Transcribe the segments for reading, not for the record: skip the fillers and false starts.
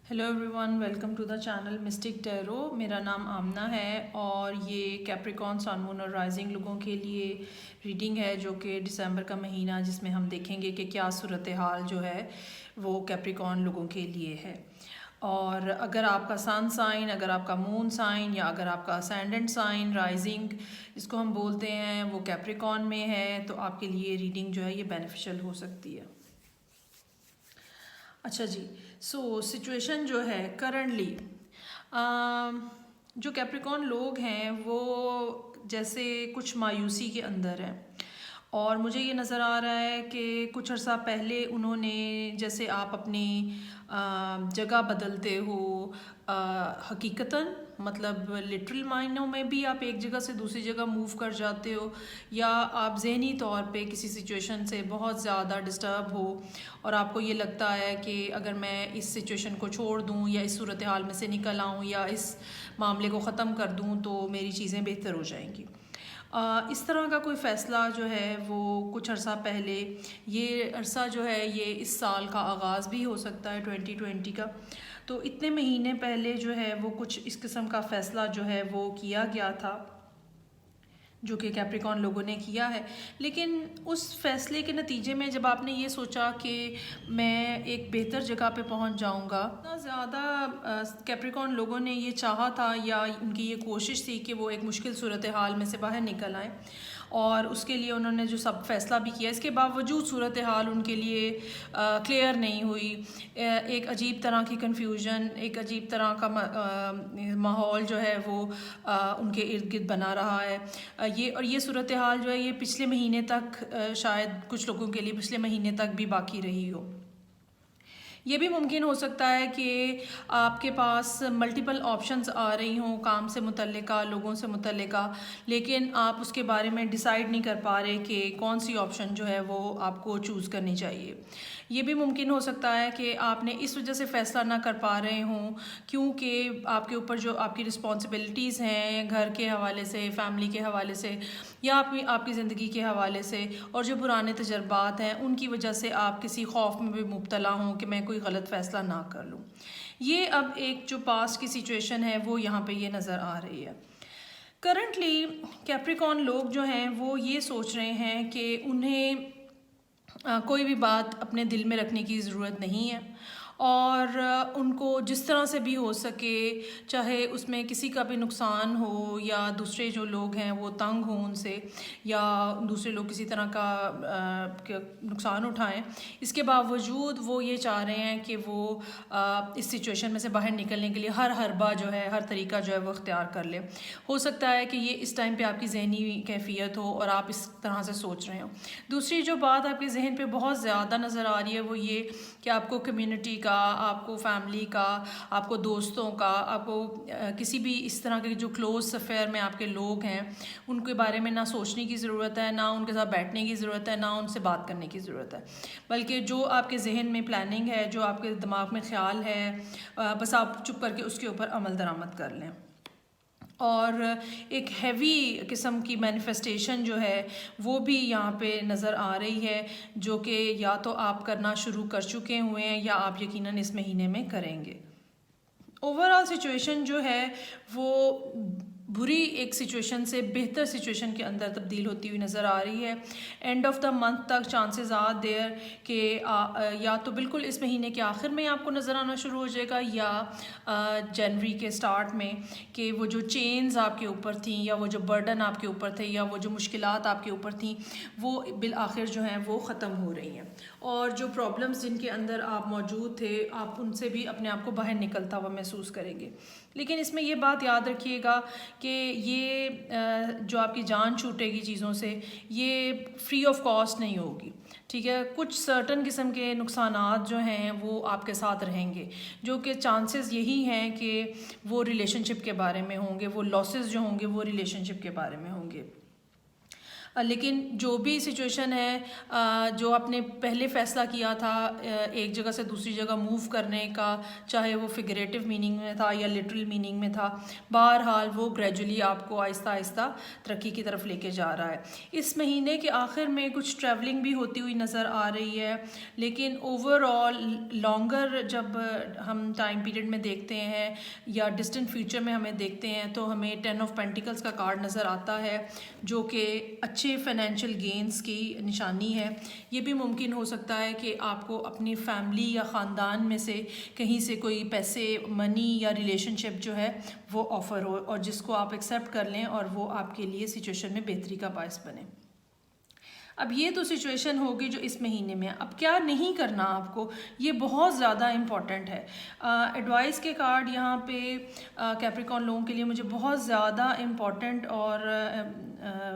Hello every one, welcome to the channel mystic tarot. میرا نام آمنہ ہے اور یہ کیپریکون سن مون اور رائزنگ لوگوں کے لیے ریڈنگ ہے جو کہ دسمبر کا مہینہ، جس میں ہم دیکھیں گے کہ کیا صورتحال جو ہے وہ کیپریکون لوگوں کے لیے ہے۔ اور اگر آپ کا سن سائن، اگر آپ کا مون سائن یا اگر آپ کا اسینڈنٹ سائن رائزنگ اس کو ہم بولتے ہیں وہ کیپریکون میں ہے تو آپ کے لیے ریڈنگ جو ہے یہ بینیفیشل ہو سکتی ہے۔ اچھا جی، سچویشن جو ہے کرنٹلی جو کیپریکون لوگ ہیں وہ جیسے کچھ مایوسی کے اندر ہیں، اور مجھے یہ نظر آ رہا ہے کہ کچھ عرصہ پہلے انہوں نے جیسے آپ اپنی جگہ بدلتے ہو، حقیقتاً مطلب لٹرل معنوں میں بھی آپ ایک جگہ سے دوسری جگہ موو کر جاتے ہو، یا آپ ذہنی طور پہ کسی سچویشن سے بہت زیادہ ڈسٹرب ہو اور آپ کو یہ لگتا ہے کہ اگر میں اس سچویشن کو چھوڑ دوں یا اس صورتحال میں سے نکل آؤں یا اس معاملے کو ختم کر دوں تو میری چیزیں بہتر ہو جائیں گی۔ اس طرح کا کوئی فیصلہ جو ہے وہ کچھ عرصہ پہلے، یہ عرصہ جو ہے یہ اس سال کا آغاز بھی ہو سکتا ہے 2020 کا، تو اتنے مہینے پہلے جو ہے وہ کچھ اس قسم کا فیصلہ جو ہے وہ کیا گیا تھا جو کہ کیپریکون لوگوں نے کیا ہے۔ لیکن اس فیصلے کے نتیجے میں جب آپ نے یہ سوچا کہ میں ایک بہتر جگہ پہ پہنچ جاؤں گا، اتنا زیادہ کیپریکون لوگوں نے یہ چاہا تھا یا ان کی یہ کوشش تھی کہ وہ ایک مشکل صورتحال میں سے باہر نکل آئیں، اور اس کے لیے انہوں نے جو سب فیصلہ بھی کیا، اس کے باوجود صورتحال ان کے لیے کلیئر نہیں ہوئی۔ ایک عجیب طرح کی کنفیوژن، ایک عجیب طرح کا ماحول جو ہے وہ ان کے ارد گرد بنا رہا ہے۔ یہ صورتحال جو ہے یہ پچھلے مہینے تک، شاید کچھ لوگوں کے لیے پچھلے مہینے تک بھی باقی رہی ہو۔ یہ بھی ممکن ہو سکتا ہے کہ آپ کے پاس ملٹیپل آپشنز آ رہی ہوں کام سے متعلقہ، لوگوں سے متعلقہ، لیکن آپ اس کے بارے میں ڈیسائیڈ نہیں کر پا رہے کہ کون سی آپشن جو ہے وہ آپ کو چوز کرنی چاہیے۔ یہ بھی ممکن ہو سکتا ہے کہ آپ نے اس وجہ سے فیصلہ نہ کر پا رہے ہوں کیونکہ آپ کے اوپر جو آپ کی رسپانسبلٹیز ہیں گھر کے حوالے سے، فیملی کے حوالے سے، یا آپ کی زندگی کے حوالے سے، اور جو پرانے تجربات ہیں ان کی وجہ سے آپ کسی خوف میں بھی مبتلا ہوں کہ میں کوئی غلط فیصلہ نہ کر لوں۔ یہ اب ایک جو پاسٹ کی سچویشن ہے وہ یہاں پہ یہ نظر آ رہی ہے۔ کرنٹلی کیپریکون لوگ جو ہیں وہ یہ سوچ رہے ہیں کہ انہیں کوئی بھی بات اپنے دل میں رکھنے کی ضرورت نہیں ہے، اور ان کو جس طرح سے بھی ہو سکے، چاہے اس میں کسی کا بھی نقصان ہو یا دوسرے جو لوگ ہیں وہ تنگ ہوں ان سے، یا دوسرے لوگ کسی طرح کا نقصان اٹھائیں، اس کے باوجود وہ یہ چاہ رہے ہیں کہ وہ اس سچویشن میں سے باہر نکلنے کے لیے ہر حربہ جو ہے، ہر طریقہ جو ہے وہ اختیار کر لیں۔ ہو سکتا ہے کہ یہ اس ٹائم پہ آپ کی ذہنی کیفیت ہو اور آپ اس طرح سے سوچ رہے ہوں۔ دوسری جو بات آپ کے ذہن پہ بہت زیادہ نظر آ رہی ہے وہ یہ کہ آپ کو کمیونٹی کا، آپ کو فیملی کا، آپ کو دوستوں کا، آپ کو کسی بھی اس طرح کے جو کلوز افیئر میں آپ کے لوگ ہیں ان کے بارے میں نہ سوچنے کی ضرورت ہے، نہ ان کے ساتھ بیٹھنے کی ضرورت ہے، نہ ان سے بات کرنے کی ضرورت ہے، بلکہ جو آپ کے ذہن میں پلاننگ ہے، جو آپ کے دماغ میں خیال ہے، بس آپ چپ کر کے اس کے اوپر عمل درآمد کر لیں۔ اور ایک ہیوی قسم کی مینیفیسٹیشن جو ہے وہ بھی یہاں پہ نظر آ رہی ہے، جو کہ یا تو آپ کرنا شروع کر چکے ہوئے ہیں یا آپ یقیناً اس مہینے میں کریں گے۔ اوور آل سچویشن جو ہے وہ بری ایک سچویشن سے بہتر سچویشن کے اندر تبدیل ہوتی ہوئی نظر آ رہی ہے۔ اینڈ آف دا منتھ تک چانسز آر دیر کہ یا تو بالکل اس مہینے کے آخر میں آپ کو نظر آنا شروع ہو جائے گا، یا جنوری کے سٹارٹ میں، کہ وہ جو چینز آپ کے اوپر تھیں یا وہ جو برڈن آپ کے اوپر تھے یا وہ جو مشکلات آپ کے اوپر تھیں وہ بالآخر جو ہیں وہ ختم ہو رہی ہیں، اور جو پرابلمز جن کے اندر آپ موجود تھے آپ ان سے بھی اپنے آپ کو باہر نکلتا ہوا محسوس کریں گے۔ لیکن اس میں یہ بات یاد رکھیے گا کہ یہ جو آپ کی جان چھوٹے گی چیزوں سے، یہ فری آف کاسٹ نہیں ہوگی، ٹھیک ہے؟ کچھ سرٹن قسم کے نقصانات جو ہیں وہ آپ کے ساتھ رہیں گے، جو کہ چانسز یہی ہیں کہ وہ ریلیشن شپ کے بارے میں ہوں گے، وہ لاسز جو ہوں گے وہ ریلیشن شپ کے بارے میں ہوں گے۔ لیکن جو بھی سچویشن ہے جو آپ نے پہلے فیصلہ کیا تھا ایک جگہ سے دوسری جگہ موو کرنے کا، چاہے وہ فگریٹو میننگ میں تھا یا لٹرل میننگ میں تھا، بہرحال وہ گریجولی آپ کو آہستہ آہستہ ترقی کی طرف لے کے جا رہا ہے۔ اس مہینے کے آخر میں کچھ ٹریولنگ بھی ہوتی ہوئی نظر آ رہی ہے، لیکن اوور آل لانگر جب ہم ٹائم پیریڈ میں دیکھتے ہیں یا ڈسٹنٹ فیوچر میں ہمیں دیکھتے ہیں تو ہمیں 10 آف پینٹیکلز کا کارڈ نظر آتا ہے، جو کہ اچھے فائنینشیل گینز کی نشانی ہے۔ یہ بھی ممکن ہو سکتا ہے کہ آپ کو اپنی فیملی یا خاندان میں سے کہیں سے کوئی پیسے، منی یا ریلیشن شپ جو ہے وہ آفر ہو، اور جس کو آپ ایکسیپٹ کر لیں اور وہ آپ کے لیے سچویشن میں بہتری کا باعث بنے۔ اب یہ تو سچویشن ہوگی جو اس مہینے میں، اب کیا نہیں کرنا آپ کو، یہ بہت زیادہ امپورٹنٹ ہے۔ ایڈوائس کے کارڈ یہاں پہ کیپریکارن لوگوں کے لیے مجھے بہت زیادہ امپورٹنٹ اور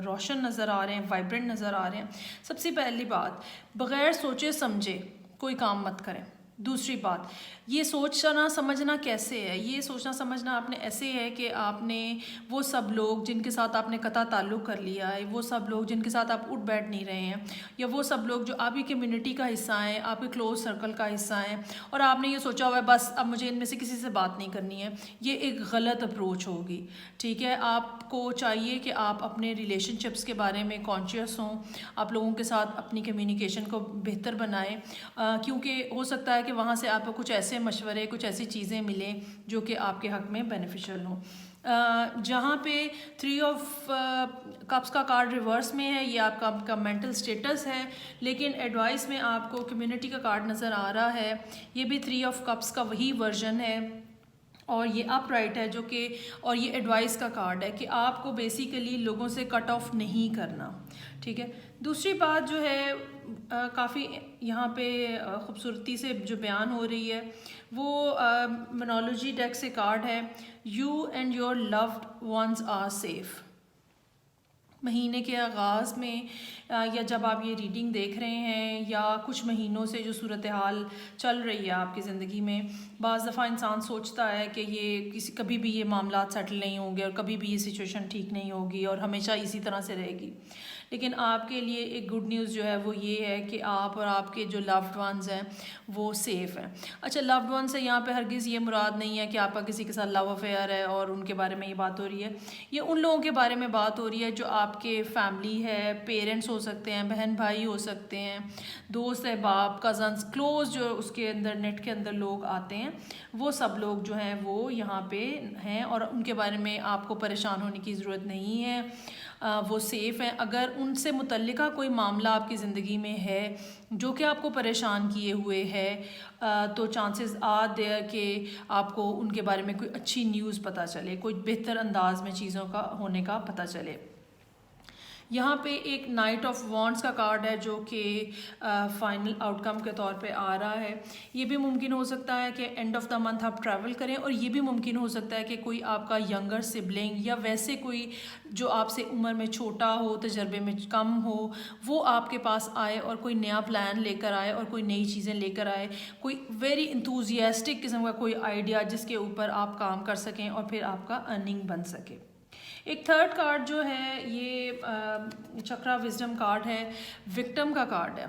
روشن نظر آ رہے ہیں، وائبرنٹ نظر آ رہے ہیں۔ سب سے پہلی بات، بغیر سوچے سمجھے کوئی کام مت کریں۔ دوسری بات، یہ سوچنا سمجھنا کیسے ہے؟ یہ سوچنا سمجھنا آپ نے ایسے ہے کہ آپ نے وہ سب لوگ جن کے ساتھ آپ نے قطع تعلق کر لیا ہے، وہ سب لوگ جن کے ساتھ آپ اٹھ بیٹھ نہیں رہے ہیں، یا وہ سب لوگ جو آپ کی کمیونٹی کا حصہ ہیں، آپ کے کلوز سرکل کا حصہ ہیں، اور آپ نے یہ سوچا ہوا ہے بس اب مجھے ان میں سے کسی سے بات نہیں کرنی ہے، یہ ایک غلط اپروچ ہوگی۔ ٹھیک ہے، آپ کو چاہیے کہ آپ اپنے ریلیشن شپس کے بارے میں کانشیس ہوں، آپ لوگوں کے ساتھ اپنی کمیونیکیشن کو بہتر بنائیں، کیونکہ ہو سکتا ہے کہ وہاں سے آپ کو کچھ ایسے مشورے، کچھ ایسی چیزیں ملیں جو کہ آپ کے حق میں بینیفیشل ہوں۔ جہاں پہ 3 آف کپس کا کارڈ ریورس میں ہے، یہ آپ کا مینٹل سٹیٹس ہے، لیکن ایڈوائس میں آپ کو کمیونٹی کا کارڈ نظر آ رہا ہے، یہ بھی 3 آف کپس کا وہی ورژن ہے، اور یہ اپ رائٹ ہے جو کہ، اور یہ ایڈوائس کا کارڈ ہے کہ آپ کو بیسیکلی لوگوں سے کٹ آف نہیں کرنا۔ ٹھیک ہے، دوسری بات جو ہے کافی یہاں پہ خوبصورتی سے جو بیان ہو رہی ہے وہ منالوجی ڈیک سے کارڈ ہے، you and your loved ones are safe. مہینے کے آغاز میں یا جب آپ یہ ریڈنگ دیکھ رہے ہیں یا کچھ مہینوں سے جو صورتحال چل رہی ہے آپ کی زندگی میں، بعض دفعہ انسان سوچتا ہے کہ یہ کبھی بھی یہ معاملات سیٹل نہیں ہوں گے اور کبھی بھی یہ سچویشن ٹھیک نہیں ہوگی اور ہمیشہ اسی طرح سے رہے گی، لیکن آپ کے لیے ایک گڈ نیوز جو ہے وہ یہ ہے کہ آپ اور آپ کے جو لوڈ ونز ہیں وہ سیف ہیں۔ اچھا، لوڈ ون سے یہاں پہ ہرگز یہ مراد نہیں ہے کہ آپ کا کسی کے ساتھ لو افیئر ہے اور ان کے بارے میں یہ بات ہو رہی ہے، یہ ان لوگوں کے بارے میں بات ہو رہی ہے جو آپ کے فیملی ہے، پیرنٹس ہو سکتے ہیں، بہن بھائی ہو سکتے ہیں، دوست احباب، کزنس، کلوز جو اس کے اندر نیٹ کے اندر لوگ آتے ہیں، وہ سب لوگ جو ہیں وہ یہاں پہ ہیں اور ان کے بارے میں آپ کو پریشان ہونے کی ضرورت نہیں ہے، وہ سیف ہیں۔ اگر ان سے متعلقہ کوئی معاملہ آپ کی زندگی میں ہے جو کہ آپ کو پریشان کیے ہوئے ہے تو چانسز آر دیئر کہ آپ کو ان کے بارے میں کوئی اچھی نیوز پتہ چلے، کوئی بہتر انداز میں چیزوں کا ہونے کا پتہ چلے۔ یہاں پہ ایک نائٹ آف وانڈس کا کارڈ ہے جو کہ فائنل آؤٹ کم کے طور پہ آ رہا ہے۔ یہ بھی ممکن ہو سکتا ہے کہ اینڈ آف دا منتھ آپ ٹریول کریں، اور یہ بھی ممکن ہو سکتا ہے کہ کوئی آپ کا ینگر سبلنگ یا ویسے کوئی جو آپ سے عمر میں چھوٹا ہو، تجربے میں کم ہو، وہ آپ کے پاس آئے اور کوئی نیا پلان لے کر آئے اور کوئی نئی چیزیں لے کر آئے، کوئی ویری انتھوزیاسٹک قسم کا کوئی آئیڈیا جس کے اوپر آپ کام کر سکیں اور پھر آپ کا ارننگ بن سکے۔ ایک تھرڈ کارڈ جو ہے یہ چکرا وزڈم کارڈ ہے، وکٹم کا کارڈ ہے،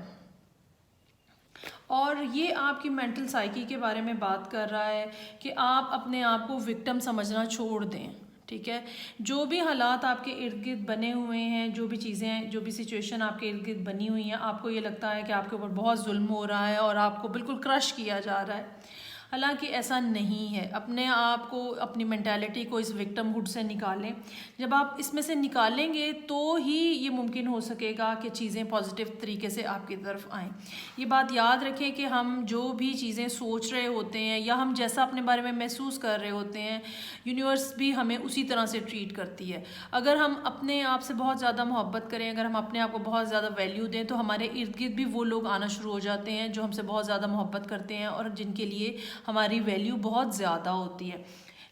اور یہ آپ کی مینٹل سائیکی کے بارے میں بات کر رہا ہے کہ آپ اپنے آپ کو وکٹم سمجھنا چھوڑ دیں۔ ٹھیک ہے، جو بھی حالات آپ کے ارد گرد بنے ہوئے ہیں، جو بھی چیزیں، جو بھی سچویشن آپ کے ارد گرد بنی ہوئی ہیں، آپ کو یہ لگتا ہے کہ آپ کے اوپر بہت ظلم ہو رہا ہے اور آپ کو بالکل کرش کیا جا رہا ہے، حالانکہ ایسا نہیں ہے۔ اپنے آپ کو، اپنی مینٹالٹی کو اس وکٹم ہوڈ سے نکالیں۔ جب آپ اس میں سے نکالیں گے تو ہی یہ ممکن ہو سکے گا کہ چیزیں پازیٹیو طریقے سے آپ کی طرف آئیں۔ یہ بات یاد رکھیں کہ ہم جو بھی چیزیں سوچ رہے ہوتے ہیں یا ہم جیسا اپنے بارے میں محسوس کر رہے ہوتے ہیں، یونیورس بھی ہمیں اسی طرح سے ٹریٹ کرتی ہے۔ اگر ہم اپنے آپ سے بہت زیادہ محبت کریں، اگر ہم اپنے آپ کو بہت زیادہ ویلیو دیں، تو ہمارے ارد گرد بھی وہ لوگ آنا شروع ہو جاتے ہیں جو ہم سے بہت زیادہ محبت کرتے ہیں اور جن کے لیے ہماری ویلیو بہت زیادہ ہوتی ہے۔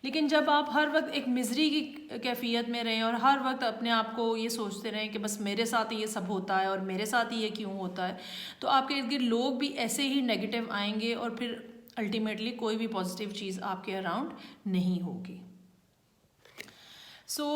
لیکن جب آپ ہر وقت ایک مزری کی کیفیت میں رہیں اور ہر وقت اپنے آپ کو یہ سوچتے رہیں کہ بس میرے ساتھ یہ سب ہوتا ہے اور میرے ساتھ ہی یہ کیوں ہوتا ہے، تو آپ کے ارد گرد لوگ بھی ایسے ہی نیگیٹو آئیں گے اور پھر الٹیمیٹلی کوئی بھی پازیٹیو چیز آپ کے اراؤنڈ نہیں ہوگی۔ سو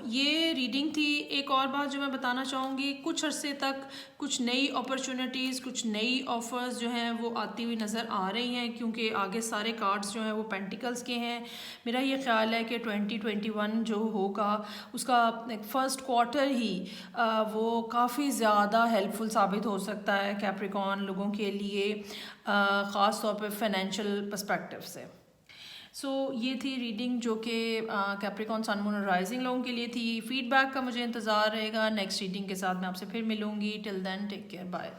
یہ ریڈنگ تھی. ایک اور بات جو میں بتانا چاہوں گی, کچھ عرصے تک کچھ نئی اپرچونیٹیز, کچھ نئی آفرز جو ہیں وہ آتی ہوئی نظر آ رہی ہیں, کیونکہ آگے سارے کارڈز جو ہیں وہ پینٹیکلز کے ہیں. میرا یہ خیال ہے کہ 2021 جو ہوگا اس کا فرسٹ کوارٹر ہی وہ کافی زیادہ ہیلپ فل ثابت ہو سکتا ہے کیپریکون لوگوں کے لیے, خاص طور پہ فائنینشیل پرسپیکٹیو سے. سو یہ تھی ریڈنگ جو کہ کیپریکون سن مون اور رائزنگ لوگوں کے لیے تھی. فیڈ بیک کا مجھے انتظار رہے گا. نیکسٹ ریڈنگ کے ساتھ میں آپ سے پھر ملوں گی. ٹل دین ٹیک کیئر, بائے.